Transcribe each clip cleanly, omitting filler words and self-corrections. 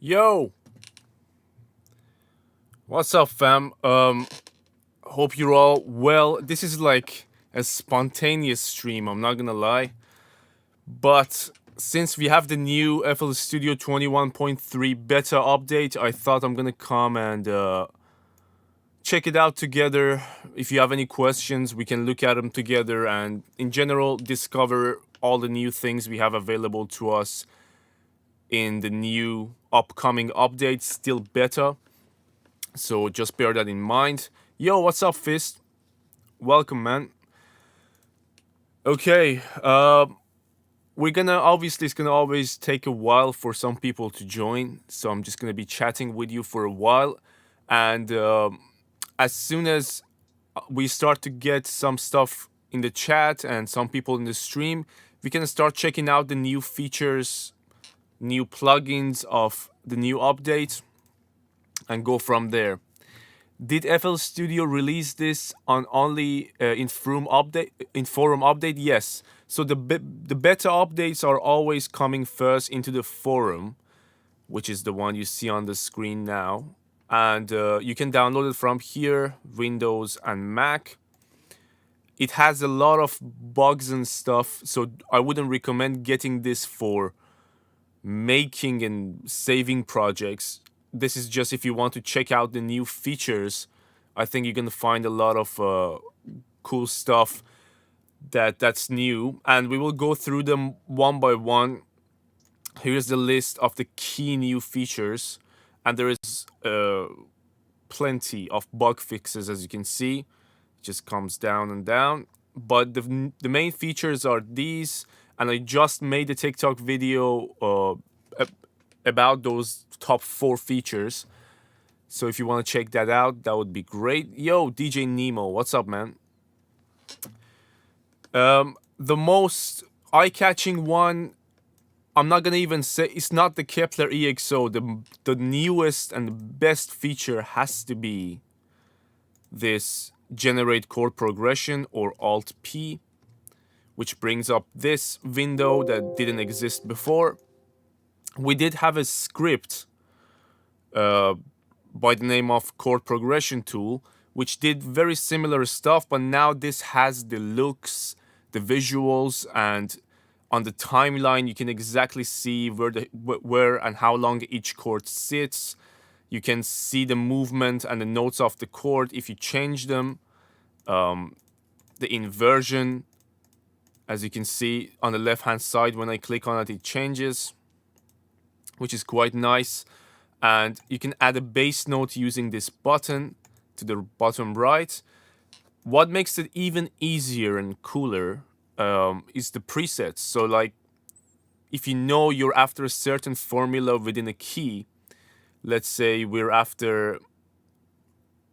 Yo, what's up, fam? Hope you're all well. This is like a spontaneous stream, I'm not gonna lie. But since we have the new FL Studio 21.3 beta update, I thought I'm gonna come and check it out together. If you have any questions, we can look at them together and, in general, discover all the new things we have available to us in the new upcoming update, still beta. So just bear that in mind. Yo, what's up, Fist? Welcome, man. Okay, we're gonna obviously it's gonna always take a while for some people to join, so I'm just gonna be chatting with you for a while, and as soon as we start to get some stuff in the chat and some people in the stream, we can start checking out the new features, new plugins of the new update, and go from there. Did FL Studio release this on only in forum update? Yes. So the beta updates are always coming first into the forum, which is the one you see on the screen now, and you can download it from here, Windows and Mac. It has a lot of bugs and stuff, so I wouldn't recommend getting this for making and saving projects. This is just if you want to check out the new features. I think you're gonna find a lot of cool stuff that's new, and we will go through them one by one. Here's the list of the key new features, and there is plenty of bug fixes, as you can see. It just comes down and down, but the main features are these, and I just made a TikTok video about those top 4 features. So if you want to check that out, that would be great. Yo, DJ Nemo, what's up, man? The most eye-catching one, I'm not gonna even say, it's not the Kepler EXO. The newest and the best feature has to be this generate chord progression, or Alt P, which brings up this window that didn't exist before. We did have a script by the name of Chord Progression Tool, which did very similar stuff, but now this has the looks, the visuals, and on the timeline you can exactly see where and how long each chord sits. You can see the movement and the notes of the chord if you change them. The inversion, as you can see on the left hand side, when I click on it changes, which is quite nice. And you can add a bass note using this button to the bottom right. What makes it even easier and cooler is the presets. So like, if you know you're after a certain formula within a key, let's say we're after,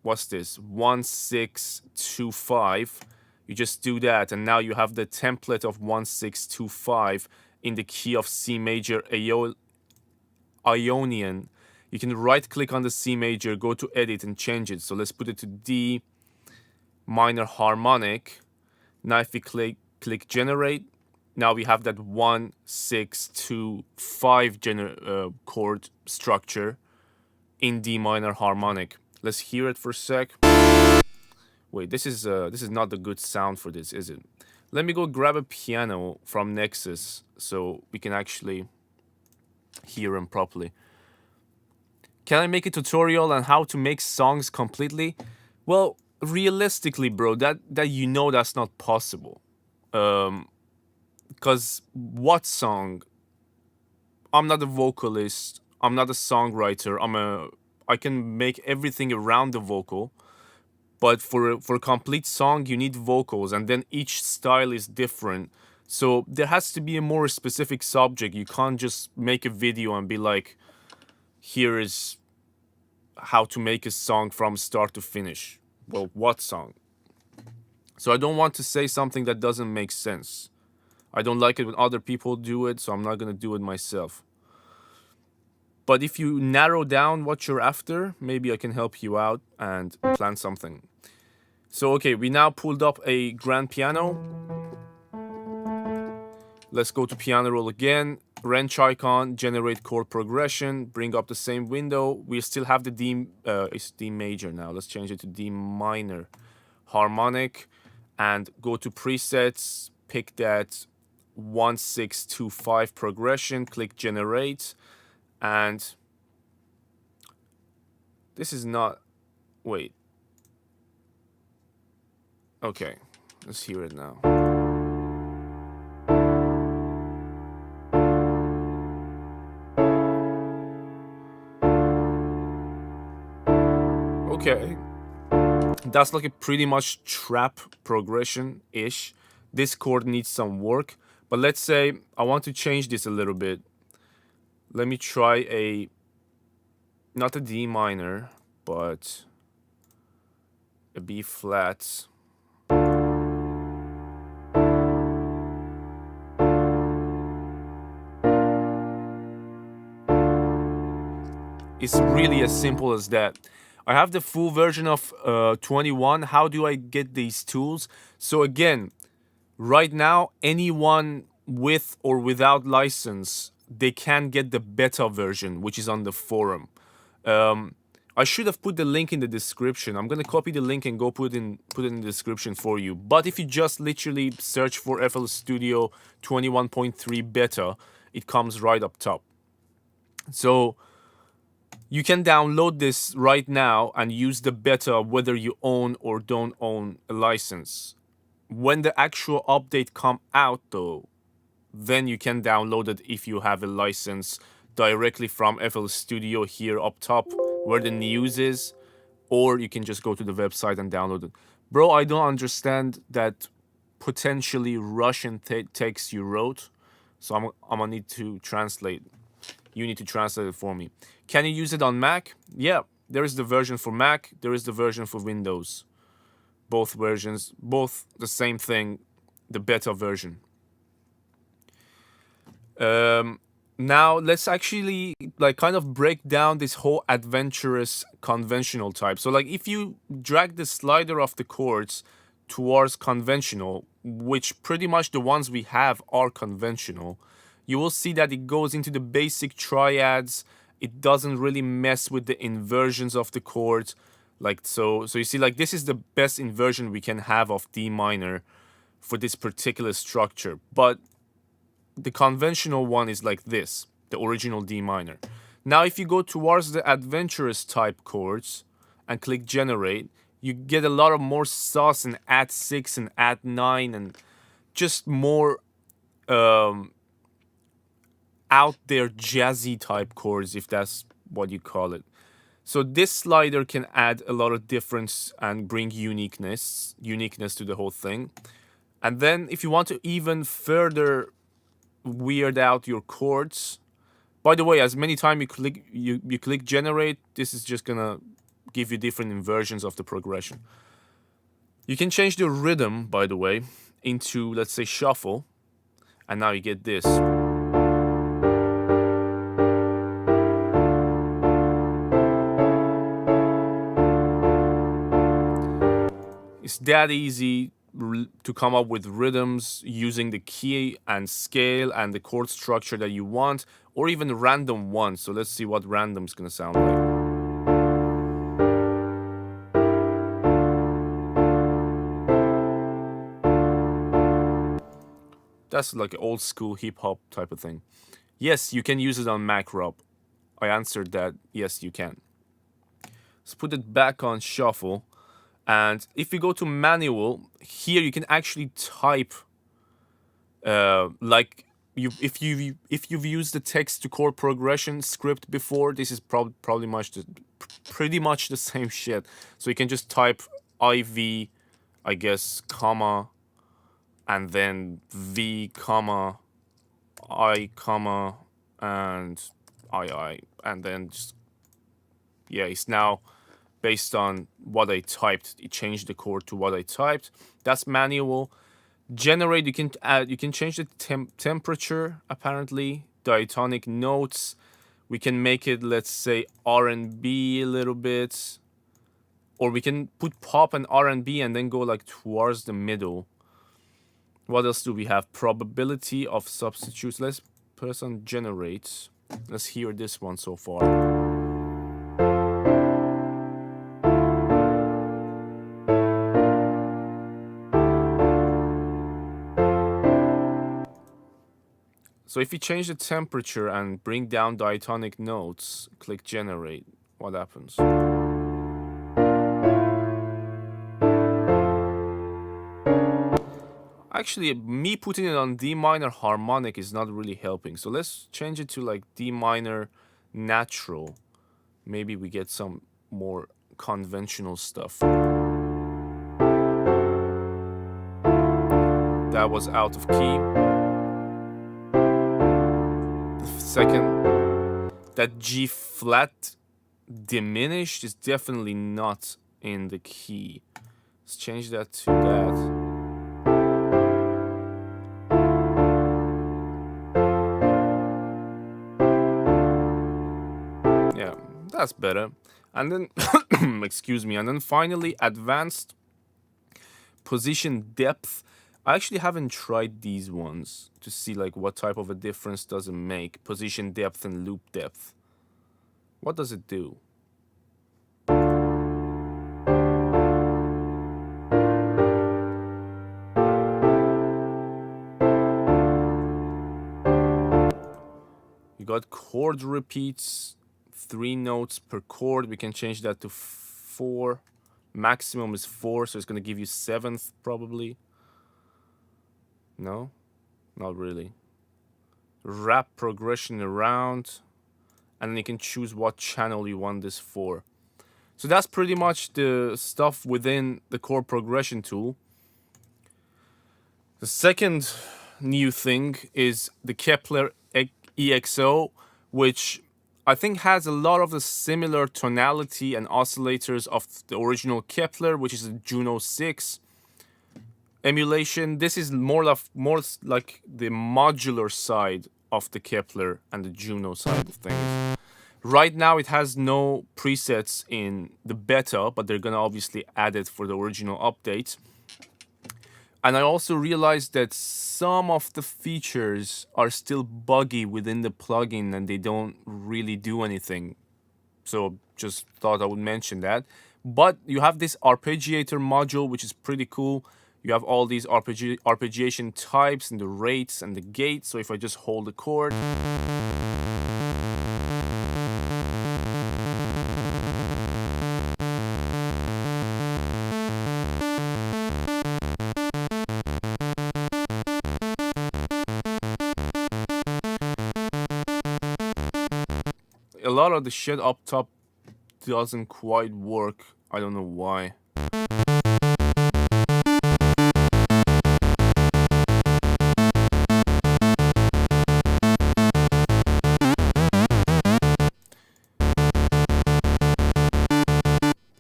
what's this, 1625, you just do that, and now you have the template of 1625 in the key of C major Ionian. You can right click on the C major, go to edit and change it. So let's put it to D minor harmonic. Now if we click generate, now we have that 1625 chord structure in D minor harmonic. Let's hear it for a sec. Wait, this is not the good sound for this, is it? Let me go grab a piano from Nexus so we can actually hear him properly. Can I make a tutorial on how to make songs completely? Well, realistically, bro, that you know that's not possible. Because what song? I'm not a vocalist. I'm not a songwriter. I can make everything around the vocal. But for a complete song, you need vocals, and then each style is different. So there has to be a more specific subject. You can't just make a video and be like, here is how to make a song from start to finish. Well, what song? So I don't want to say something that doesn't make sense. I don't like it when other people do it, so I'm not going to do it myself. But if you narrow down what you're after, maybe I can help you out and plan something. So okay, we now pulled up a grand piano. Let's go to piano roll again. Wrench icon, generate chord progression, bring up the same window. We still have the D, it's D major now. Let's change it to D minor harmonic and go to presets, pick that 1625 progression, click generate, and this is not, wait. Okay, let's hear it now. Okay, that's like a pretty much trap progression-ish. This chord needs some work, but let's say I want to change this a little bit. Let me try a, not a D minor, but a B flat. It's really as simple as that. I have the full version of 21. How do I get these tools? So again, right now, anyone with or without license, they can get the beta version, which is on the forum. I should have put the link in the description. I'm gonna copy the link and go put it in the description for you. But if you just literally search for FL Studio 21.3 beta, it comes right up top. So you can download this right now and use the beta whether you own or don't own a license. When the actual update come out though, then you can download it if you have a license directly from FL Studio here up top where the news is, or you can just go to the website and download it. Bro, I don't understand that potentially Russian text you wrote, so I'm gonna need to translate. You need to translate it for me. Can you use it on Mac? Yeah, there is the version for Mac, there is the version for Windows. Both versions, both the same thing, the beta version. Now let's actually like kind of break down this whole adventurous conventional type. So like if you drag the slider of the chords towards conventional, which pretty much the ones we have are conventional, you will see that it goes into the basic triads. It doesn't really mess with the inversions of the chords. Like so you see like this is the best inversion we can have of D minor for this particular structure. But the conventional one is like this, the original D minor. Now if you go towards the adventurous type chords and click generate, you get a lot of more sauce and add 6 and add 9 and just more out there jazzy type chords, if that's what you call it. So this slider can add a lot of difference and bring uniqueness to the whole thing. And then if you want to even further weird out your chords, by the way, as many times you click generate, this is just gonna give you different inversions of the progression. You can change the rhythm, by the way, into, let's say, shuffle, and now you get this. It's that easy to come up with rhythms using the key and scale and the chord structure that you want, or even random ones. So let's see what random's gonna sound like. That's like an old school hip hop type of thing. Yes, you can use it on Mac, Rob. I answered that. Yes, you can. Let's put it back on shuffle. And if you go to manual, here you can actually type like if you've used the text to chord progression script before, this is pretty much the same shit. So you can just type IV, I guess, comma, and then V, comma, I, comma, and II, and then just, yeah, it's now based on what I typed. It changed the chord to what I typed. That's manual. Generate, you can add, you can change the temperature, apparently, diatonic notes. We can make it, let's say, R&B a little bit, or we can put pop and R&B and then go like towards the middle. What else do we have? Probability of substitutes. Let's press on generate. Let's hear this one so far. So if you change the temperature and bring down diatonic notes, click generate, what happens? Actually, me putting it on D minor harmonic is not really helping. So let's change it to like D minor natural. Maybe we get some more conventional stuff. That was out of key. The second, that G flat diminished is definitely not in the key. Let's change that to that. Yeah, that's better. And then, excuse me, and then finally, advanced position depth. I actually haven't tried these ones to see like what type of a difference does it make. Position depth and loop depth. What does it do? You got chord repeats. 3 notes per chord. We can change that to 4. Maximum is 4, so it's going to give you 7th probably. No? Not really. Wrap progression around. And then you can choose what channel you want this for. So that's pretty much the stuff within the chord progression tool. The second new thing is the Kepler EXO, which I think has a lot of the similar tonality and oscillators of the original Kepler, which is a Juno 6 emulation. This is more like the modular side of the Kepler and the Juno side of things. Right now it has no presets in the beta, but they're gonna obviously add it for the original update. And I also realized that some of the features are still buggy within the plugin and they don't really do anything. So just thought I would mention that. But you have this arpeggiator module, which is pretty cool. You have all these arpeggiation types and the rates and the gate. So if I just hold the chord, a lot of the shit up top doesn't quite work. I don't know why.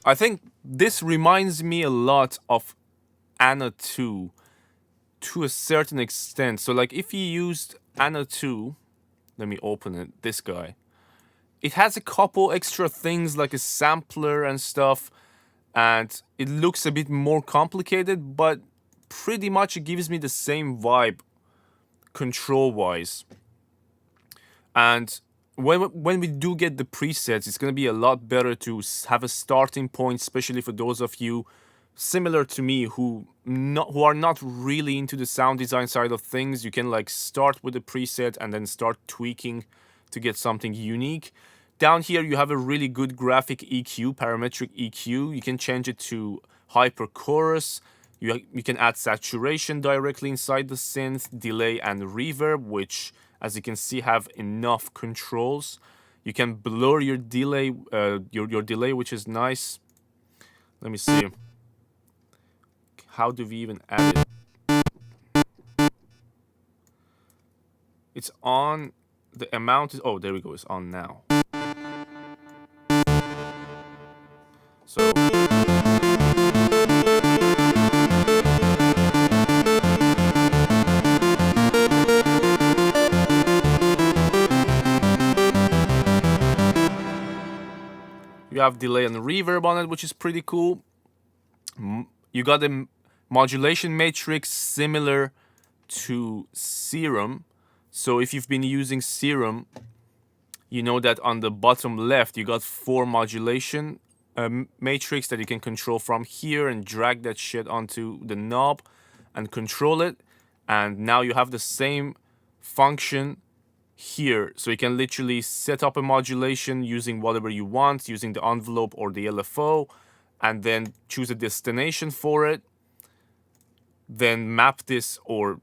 I think this reminds me a lot of Anna 2 to a certain extent. So like if you used Anna 2, let me open it, this guy. It has a couple extra things like a sampler and stuff, and it looks a bit more complicated, but pretty much it gives me the same vibe control-wise. And when we do get the presets, it's going to be a lot better to have a starting point, especially for those of you similar to me who are not really into the sound design side of things. You can like start with a preset and then start tweaking to get something unique. Down here you have a really good graphic EQ, parametric EQ. You can change it to hyper chorus. You can add saturation directly inside the synth, delay and reverb, which as you can see have enough controls. You can blur your delay, your delay, which is nice. Let me see. How do we even add it? It's on. The amount is, oh, there we go, it's on now. So you have delay and reverb on it, which is pretty cool. You got a modulation matrix similar to Serum. So if you've been using Serum, you know that on the bottom left you got 4 modulation matrix that you can control from here and drag that shit onto the knob and control it. And now you have the same function here. So you can literally set up a modulation using whatever you want, using the envelope or the LFO, and then choose a destination for it. Then map this, or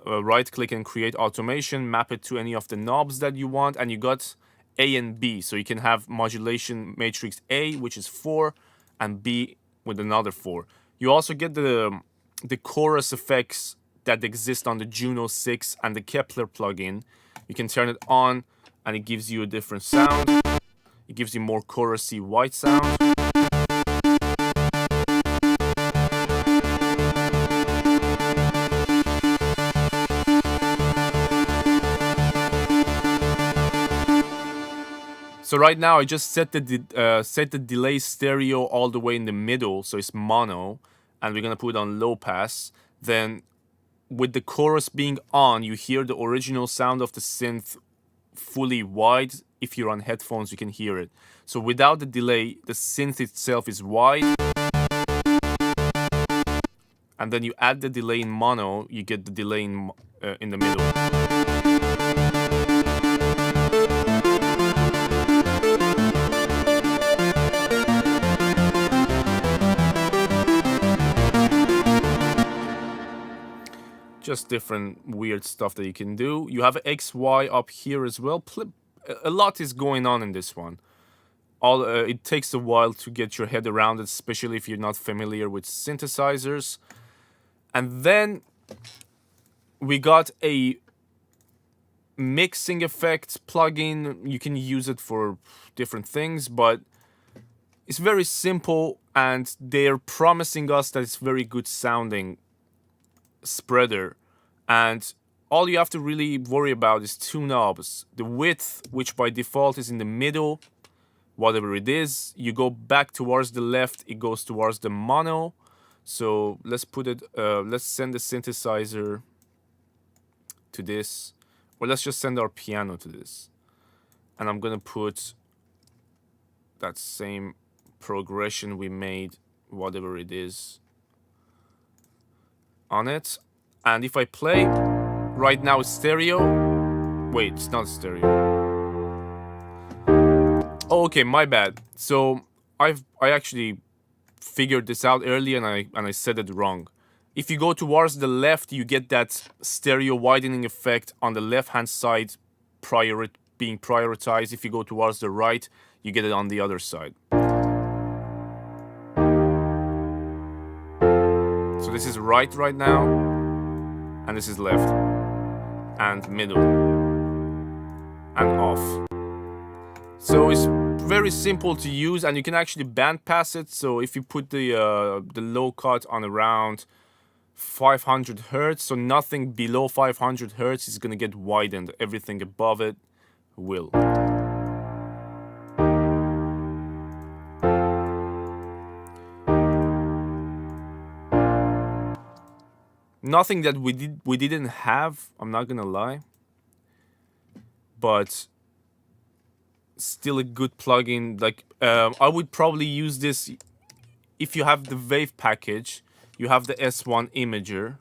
right click and create automation, map it to any of the knobs that you want, and you got A and B. So you can have modulation matrix A, which is 4, and B with another 4. You also get the chorus effects that exist on the Juno 6 and the Kepler plugin. You can turn it on and it gives you a different sound. It gives you more chorusy white sound. So right now I just set the delay stereo all the way in the middle, so it's mono, and we're gonna put it on low pass. Then with the chorus being on, you hear the original sound of the synth fully wide. If you're on headphones, you can hear it. So without the delay, the synth itself is wide. And then you add the delay in mono, you get the delay in the middle. Just different weird stuff that you can do. You have XY up here as well. A lot is going on in this one. It takes a while to get your head around it, especially if you're not familiar with synthesizers. And then we got a mixing effect plugin. You can use it for different things, but it's very simple, and they're promising us that it's very good sounding spreader. And all you have to really worry about is 2 knobs. The width, which by default is in the middle, whatever it is. You go back towards the left, it goes towards the mono. So let's put it, let's send the synthesizer to this, or let's just send our piano to this. And I'm gonna put that same progression we made, whatever it is, on it. And if I play, right now it's stereo. Wait, it's not stereo. Oh, okay, my bad. So I actually figured this out earlier, and I said it wrong. If you go towards the left, you get that stereo widening effect on the left-hand side being prioritized. If you go towards the right, you get it on the other side. So this is right now, and this is left, and middle, and off. So it's very simple to use, and you can actually band pass it. So if you put the low cut on around 500 hertz, so nothing below 500 hertz is gonna get widened. Everything above it will. Nothing that we didn't have, I'm not gonna lie, but still a good plugin. Like I would probably use this if you have the Wave package. You have the S1 imager.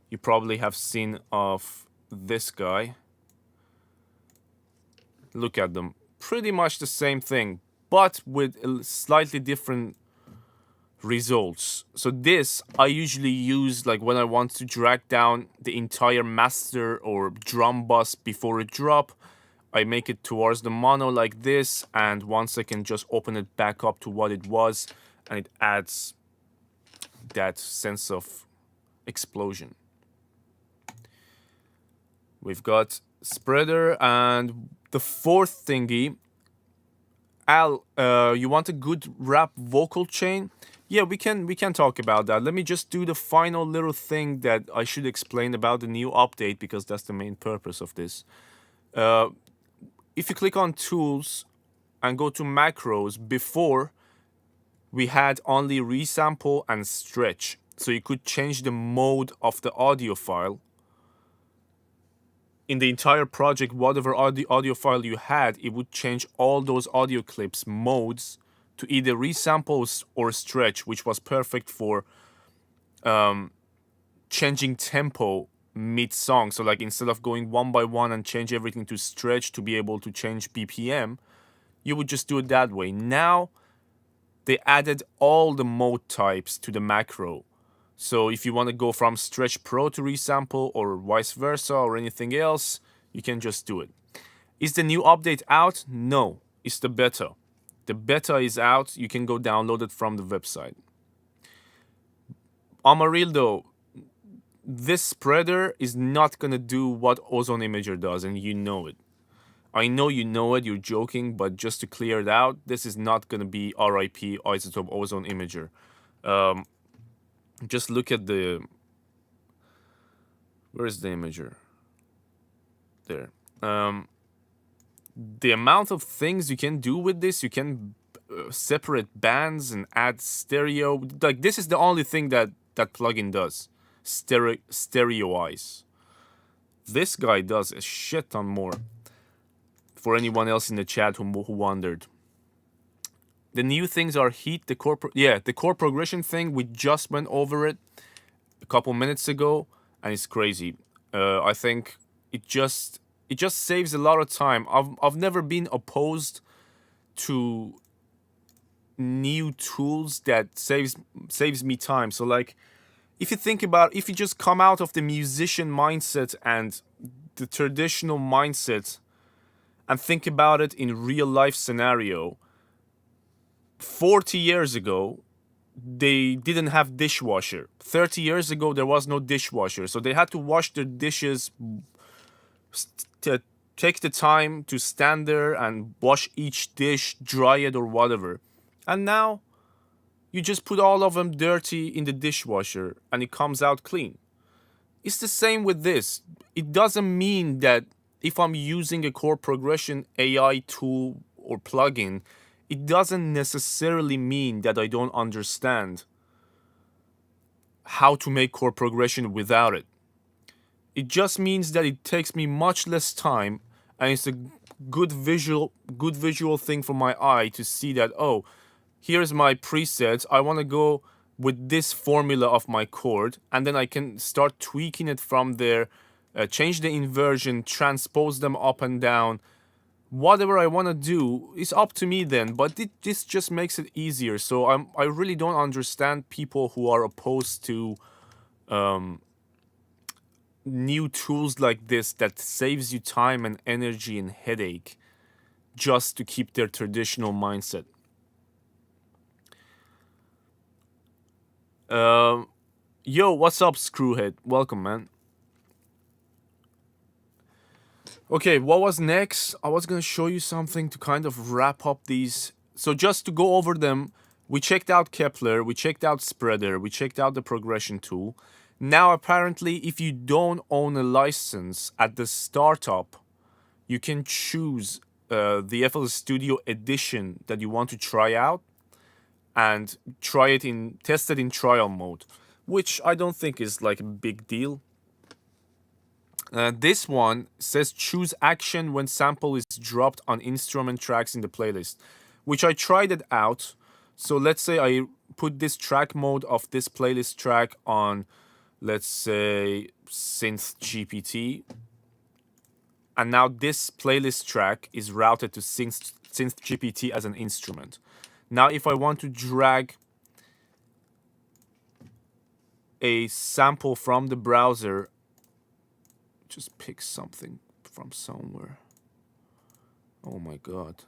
You probably have seen of this guy. Look at them, pretty much the same thing, but with slightly different results. So this I usually use like when I want to drag down the entire master or drum bus before a drop. I make it towards the mono like this, and once I can just open it back up to what it was, and it adds that sense of explosion. We've got spreader, and the fourth thingy. Al, you want a good rap vocal chain? Yeah, we can talk about that. Let me just do the final little thing that I should explain about the new update, because that's the main purpose of this. If you click on Tools and go to Macros, before we had only resample and stretch. So you could change the mode of the audio file in the entire project, whatever audio file you had, it would change all those audio clips modes to either resamples or stretch, which was perfect for changing tempo mid-song. So like instead of going one by one and change everything to stretch to be able to change BPM, you would just do it that way. Now they added all the mode types to the macro. So if you want to go from Stretch Pro to resample or vice versa or anything else, you can just do it. Is the new update out? No, it's the beta. The beta is out. You can go download it from the website. Amarildo, this spreader is not going to do what Ozone Imager does, and you know it. I know you know it, you're joking, but just to clear it out, this is not going to be RIP Isotope Ozone Imager. Just look at the... Where's the imager? There. The amount of things you can do with this, you can separate bands and add stereo. Like, this is the only thing that plugin does. Stereoize. This guy does a shit ton more. For anyone else in the chat who wondered. The new things are heat, the core progression thing, we just went over it a couple minutes ago, and it's crazy. I think it just saves a lot of time. I've never been opposed to new tools that saves me time. So like, if you think about, if you just come out of the musician mindset and the traditional mindset and think about it in real life scenario, 40 years ago, they didn't have dishwasher. 30 years ago, there was no dishwasher. So they had to wash their dishes, to take the time to stand there and wash each dish, dry it or whatever. And now, you just put all of them dirty in the dishwasher and it comes out clean. It's the same with this. It doesn't mean that if I'm using a chord progression AI tool or plugin, it doesn't necessarily mean that I don't understand how to make chord progression without it. It just means that it takes me much less time, and it's a good visual thing for my eye to see that, oh, here's my presets. I want to go with this formula of my chord, and then I can start tweaking it from there, change the inversion, transpose them up and down. Whatever I want to do is up to me then, but this just makes it easier. So I really don't understand people who are opposed to new tools like this that saves you time and energy and headache just to keep their traditional mindset. Yo, what's up, Screwhead? Welcome, man. Okay, what was next? I was gonna show you something to kind of wrap up these. So just to go over them, we checked out Kepler, we checked out Spreader, we checked out the progression tool. Now apparently, if you don't own a license at the startup, you can choose the FL Studio edition that you want to try out and test it in trial mode, which I don't think is like a big deal. This one says choose action when sample is dropped on instrument tracks in the playlist, which I tried it out. So let's say I put this track mode of this playlist track on, let's say, Synth GPT. And now this playlist track is routed to Synth GPT as an instrument. Now if I want to drag a sample from the browser, just pick something from somewhere. Oh my god.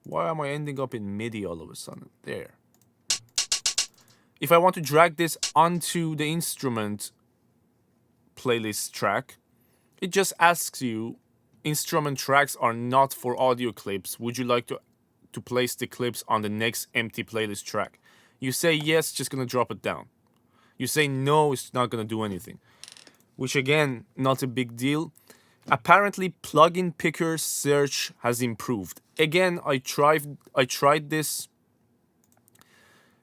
Why am I ending up in MIDI all of a sudden? There. If I want to drag this onto the instrument playlist track, it just asks you, instrument tracks are not for audio clips. Would you like to place the clips on the next empty playlist track? You say yes, just gonna drop it down. You say no, it's not gonna do anything. Which again, not a big deal. Apparently, plugin picker search has improved. Again, I tried this.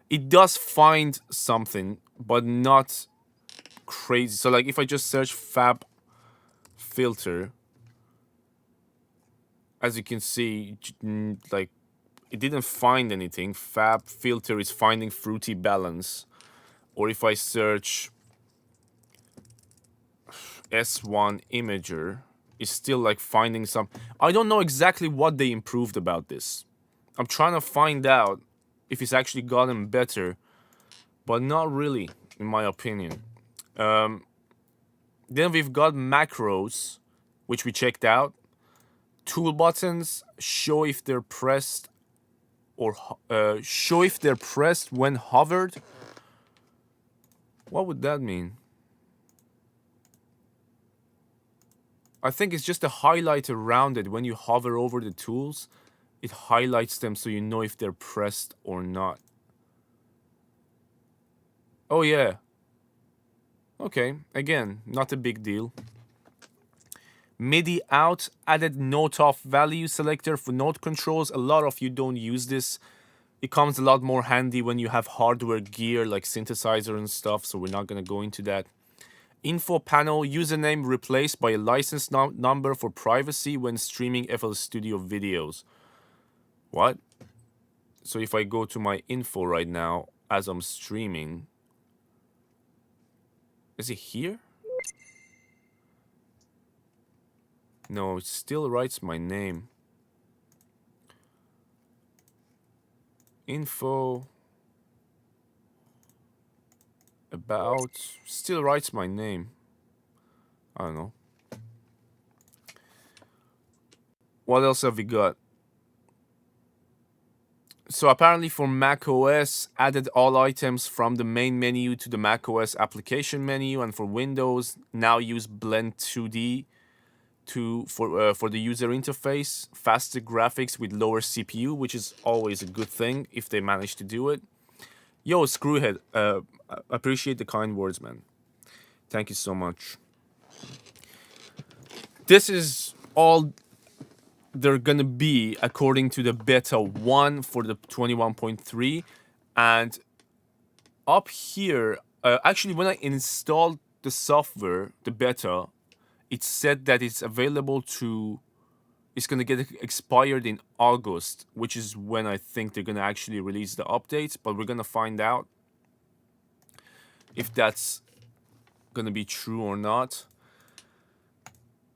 It does find something, but not crazy. So like if I just search filter, as you can see, like, it didn't find anything. Fab filter is finding fruity balance. Or if I search S1 imager, it's still like finding some. I don't know exactly what they improved about this. I'm trying to find out if it's actually gotten better, but not really, in my opinion. Then we've got macros, which we checked out. Tool buttons show if they're pressed or show if they're pressed when hovered. What would that mean? I think it's just a highlighter around it. When you hover over the tools, it highlights them so you know if they're pressed or not. Oh yeah. Okay, again, not a big deal. MIDI out, added note off value selector for note controls. A lot of you don't use this. It comes a lot more handy when you have hardware gear like synthesizer and stuff, so we're not gonna go into that. Info panel, username replaced by a license number for privacy when streaming FL Studio videos. What? So if I go to my info right now as I'm streaming, is it here? No, it still writes my name. Info. About. Still writes my name. I don't know. What else have we got? So apparently for macOS, added all items from the main menu to the macOS application menu, and for Windows, now use Blend 2D for the user interface, faster graphics with lower CPU, which is always a good thing if they manage to do it. Yo, Screwhead, appreciate the kind words, man. Thank you so much. This is all they're gonna be according to the beta 1 for the 21.3, and up here, actually when I installed the software, the beta, it said that it's available it's gonna get expired in August, which is when I think they're gonna actually release the updates, but we're gonna find out if that's gonna be true or not.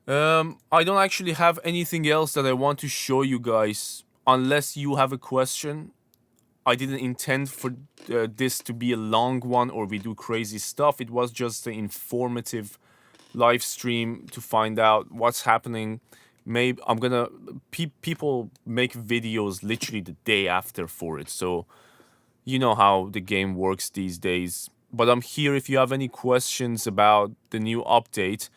I don't actually have anything else that I want to show you guys, unless you have a question. I didn't intend for this to be a long one or we do crazy stuff. It was just an informative live stream to find out what's happening. Maybe I'm gonna... people make videos literally the day after for it, so you know how the game works these days. But I'm here if you have any questions about the new update.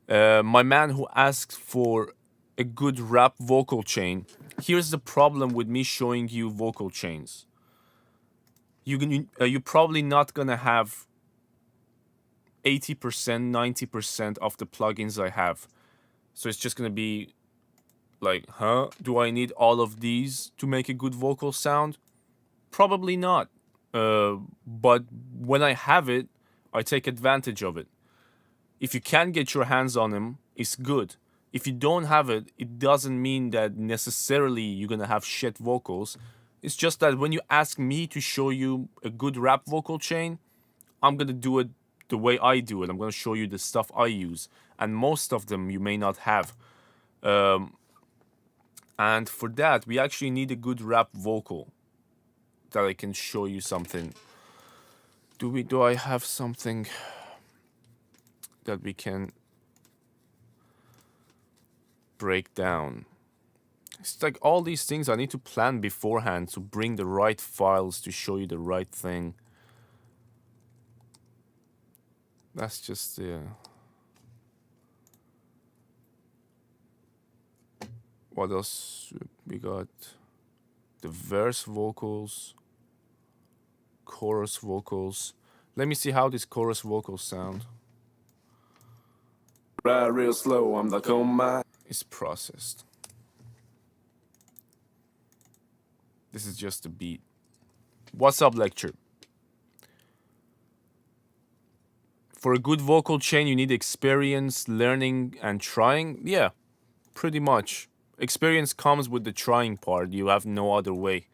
My man who asked for a good rap vocal chain. Here's the problem with me showing you vocal chains. You're probably not gonna have 80%, 90% of the plugins I have. So it's just gonna be like, huh? Do I need all of these to make a good vocal sound? Probably not. But when I have it, I take advantage of it. If you can get your hands on them, it's good. If you don't have it, it doesn't mean that necessarily you're gonna have shit vocals. It's just that when you ask me to show you a good rap vocal chain, I'm gonna do it the way I do it. I'm gonna show you the stuff I use. And most of them you may not have. And for that, we actually need a good rap vocal that I can show you something. Do I have something that we can break down? It's like all these things I need to plan beforehand to bring the right files to show you the right thing. That's just what else we got? The verse vocals, chorus vocals. Let me see how these chorus vocals sound. Ride real slow, I'm like, oh my. It's processed. This is just a beat. What's up, lecture? For a good vocal chain, you need experience, learning, and trying. Yeah, pretty much. Experience comes with the trying part. You have no other way.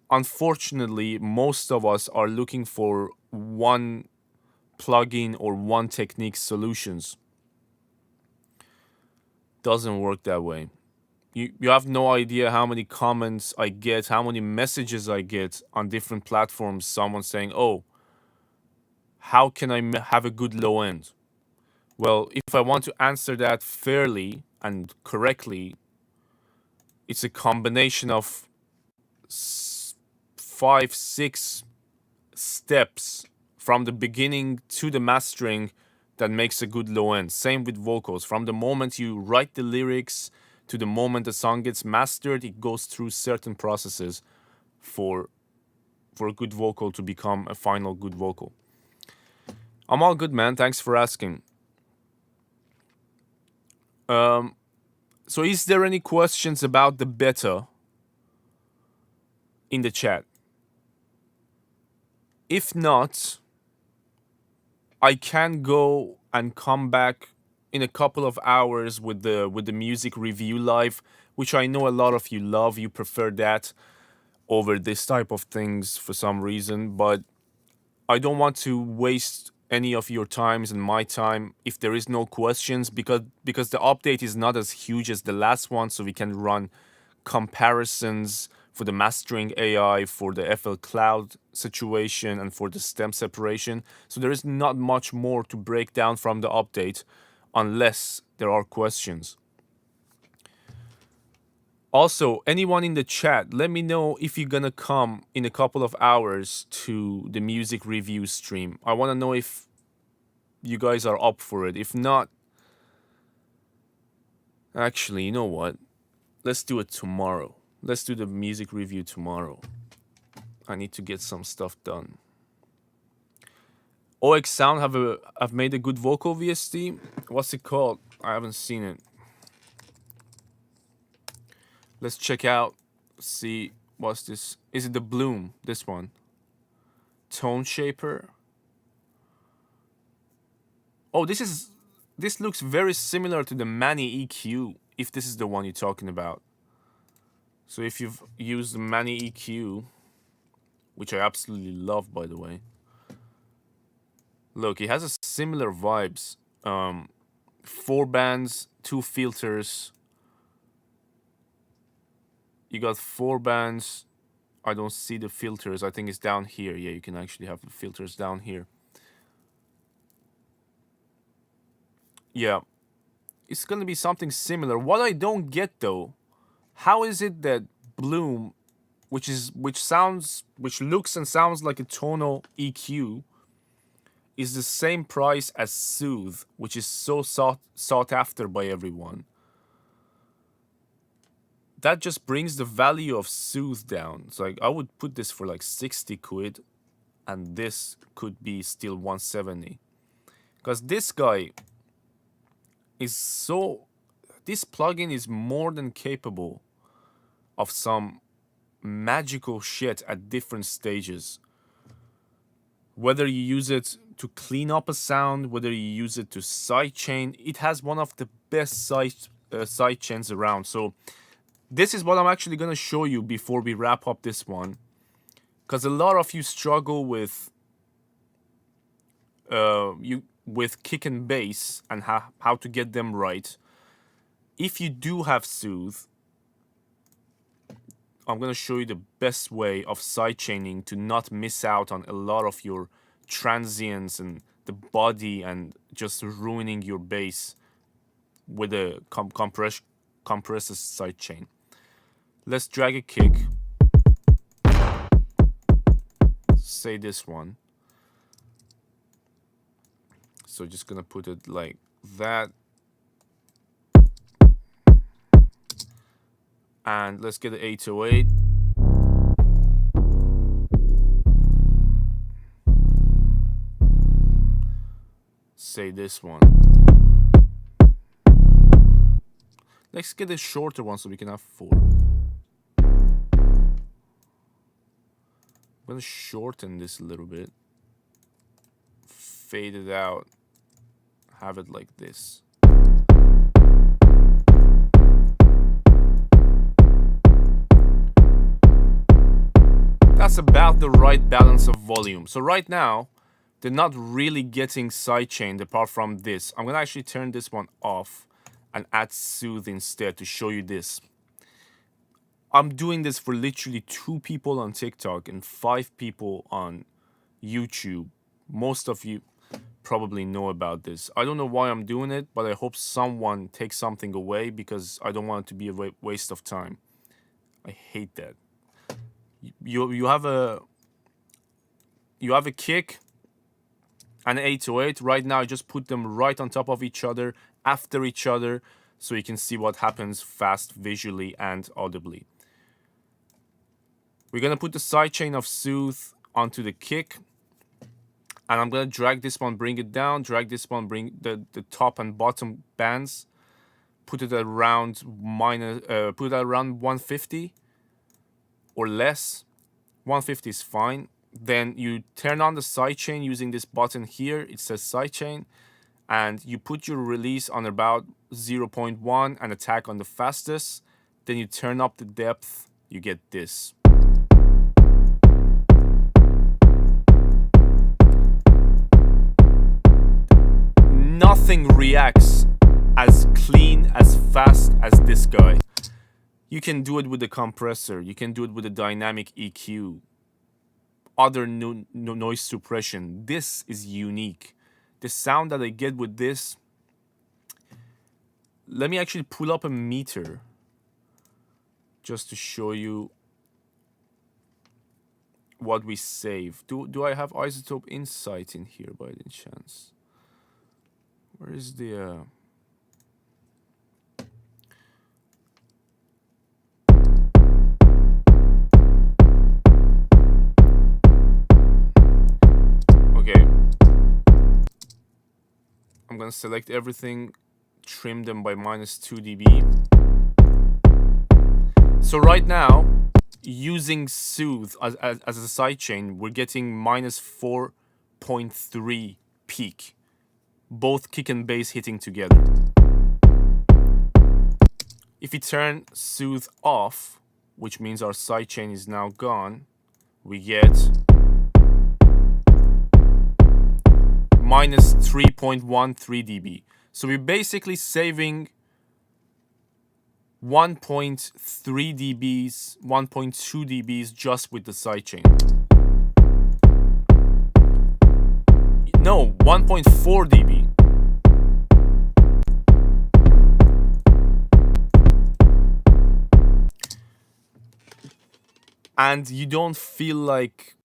Unfortunately, most of us are looking for one plugin or one technique solutions. Doesn't work that way. You have no idea how many comments I get, how many messages I get on different platforms. Someone saying, "Oh, how can I have a good low end?" Well, if I want to answer that fairly and correctly, it's a combination of 5, 6 steps from the beginning to the mastering that makes a good low end. Same with vocals. From the moment you write the lyrics to the moment the song gets mastered, it goes through certain processes for a good vocal to become a final good vocal. I'm all good, man. Thanks for asking. So is there any questions about the beta in the chat? If not, I can go and come back in a couple of hours with the music review live, which I know a lot of you love. You prefer that over this type of things for some reason, but I don't want to waste any of your times and my time if there is no questions, because the update is not as huge as the last one, so we can run comparisons for the mastering AI, for the FL Cloud situation, and for the stem separation. So there is not much more to break down from the update unless there are questions. Also, anyone in the chat, let me know if you're gonna come in a couple of hours to the music review stream. I want to know if you guys are up for it. If not, actually, you know what? Let's do it tomorrow. Let's do the music review tomorrow. I need to get some stuff done. OX Sound have made a good vocal VST. What's it called? I haven't seen it. Let's check out. See, what's this? Is it the Bloom? This one. Tone Shaper. Oh, this looks very similar to the Mani EQ, if this is the one you're talking about. So if you've used the Mani EQ, which I absolutely love, by the way. Look, it has a similar vibes. 4 bands, 2 filters. You got 4 bands. I don't see the filters. I think it's down here. Yeah, you can actually have the filters down here. Yeah, it's gonna be something similar. What I don't get though, how is it that Bloom, which looks and sounds like a tonal EQ, is the same price as Soothe, which is so sought after by everyone? That just brings the value of Soothe down. It's like I would put this for like 60 quid, and this could be still 170. Because this guy is so... This plugin is more than capable of some magical shit at different stages. Whether you use it to clean up a sound, whether you use it to sidechain, it has one of the best sidechains around. So this is what I'm actually going to show you before we wrap up this one. Because a lot of you struggle with kick and bass and how to get them right. If you do have Soothe, I'm going to show you the best way of sidechaining to not miss out on a lot of your transients and the body and just ruining your bass with a compressed sidechain. Let's drag a kick. Say this one. So just gonna put it like that. And let's get the 808. Say this one. Let's get a shorter one so we can have 4. I'm gonna shorten this a little bit. fade it out, have it like this. That's about the right balance of volume. So right now, they're not really getting sidechained apart from this. I'm gonna actually turn this one off and add Soothe instead to show you this. I'm doing this for literally 2 people on TikTok and 5 people on YouTube. Most of you probably know about this. I don't know why I'm doing it, but I hope someone takes something away because I don't want it to be a waste of time. I hate that. You have a kick and an 808. Right now I just put them right on top of each other, after each other, so you can see what happens fast visually and audibly. We're gonna put the sidechain of Soothe onto the kick, and I'm gonna drag this one, bring it down, drag this one, bring the top and bottom bands, put it around put it around 150 or less. 150 is fine. Then you turn on the sidechain using this button here. It says sidechain, and you put your release on about 0.1 and attack on the fastest. Then you turn up the depth. You get this. Nothing reacts as clean, as fast as this guy. You can do it with the compressor. You can do it with a dynamic EQ. Other noise suppression. This is unique. The sound that I get with this. Let me actually pull up a meter just to show you what we save. Do I have isotope insight in here by any chance? Where is the okay. I'm gonna select everything, trim them by -2 dB. So right now, using Soothe as a sidechain, we're getting -4.3 peak. Both kick and bass hitting together. If we turn Soothe off, which means our sidechain is now gone, we get -3.13 dB. So we're basically saving 1.3 dBs, 1.2 dBs just with the sidechain. No, 1.4 dB. And you don't feel like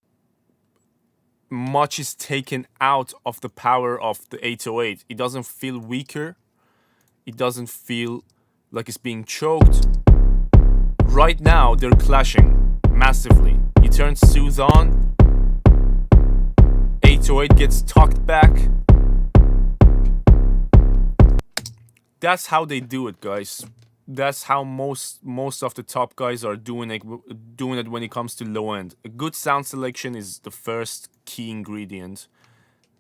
much is taken out of the power of the 808. It doesn't feel weaker. It doesn't feel like it's being choked. Right now, they're clashing massively. You turn Soothe on, 808 gets tucked back. That's how they do it, guys. That's how most of the top guys are doing it when it comes to low end. A good sound selection is the first key ingredient.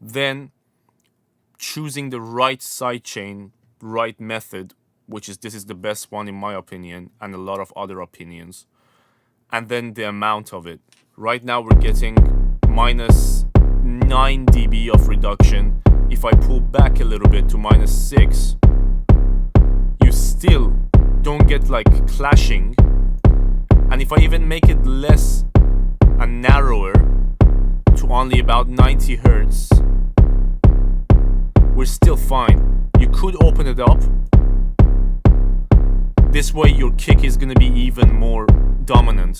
Then choosing the right sidechain, right method, this is the best one in my opinion, and a lot of other opinions. And then the amount of it. Right now we're getting -9 dB of reduction. If I pull back a little bit to -6, you still don't get like clashing. And if I even make it less and narrower to only about 90 Hertz, we're still fine. You could open it up. This way your kick is going to be even more dominant.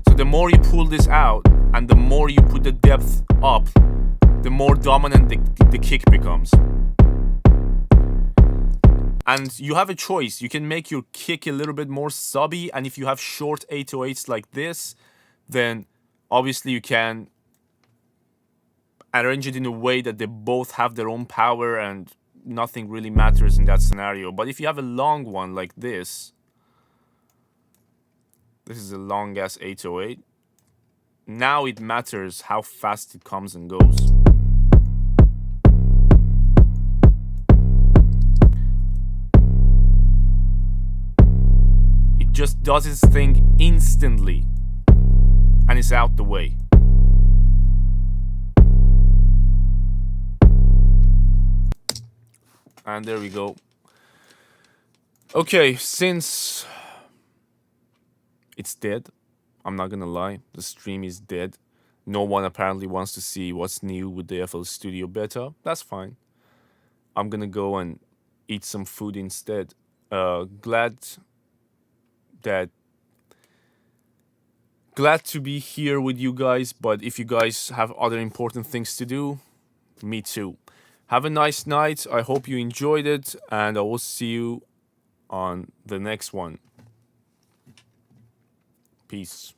So the more you pull this out and the more you put the depth up, the more dominant the kick becomes. And you have a choice. You can make your kick a little bit more subby, and if you have short 808s like this, then obviously you can arrange it in a way that they both have their own power and nothing really matters in that scenario. But if you have a long one like this is a long ass 808, now it matters how fast it comes and goes. just does its thing instantly and it's out the way. And there we go. Okay, since it's dead, I'm not gonna lie, the stream is dead. No one apparently wants to see what's new with the FL Studio Beta. That's fine. I'm gonna go and eat some food instead. Glad to be here with you guys, but if you guys have other important things to do, me too. Have a nice night. I hope you enjoyed it, and I will see you on the next one. Peace.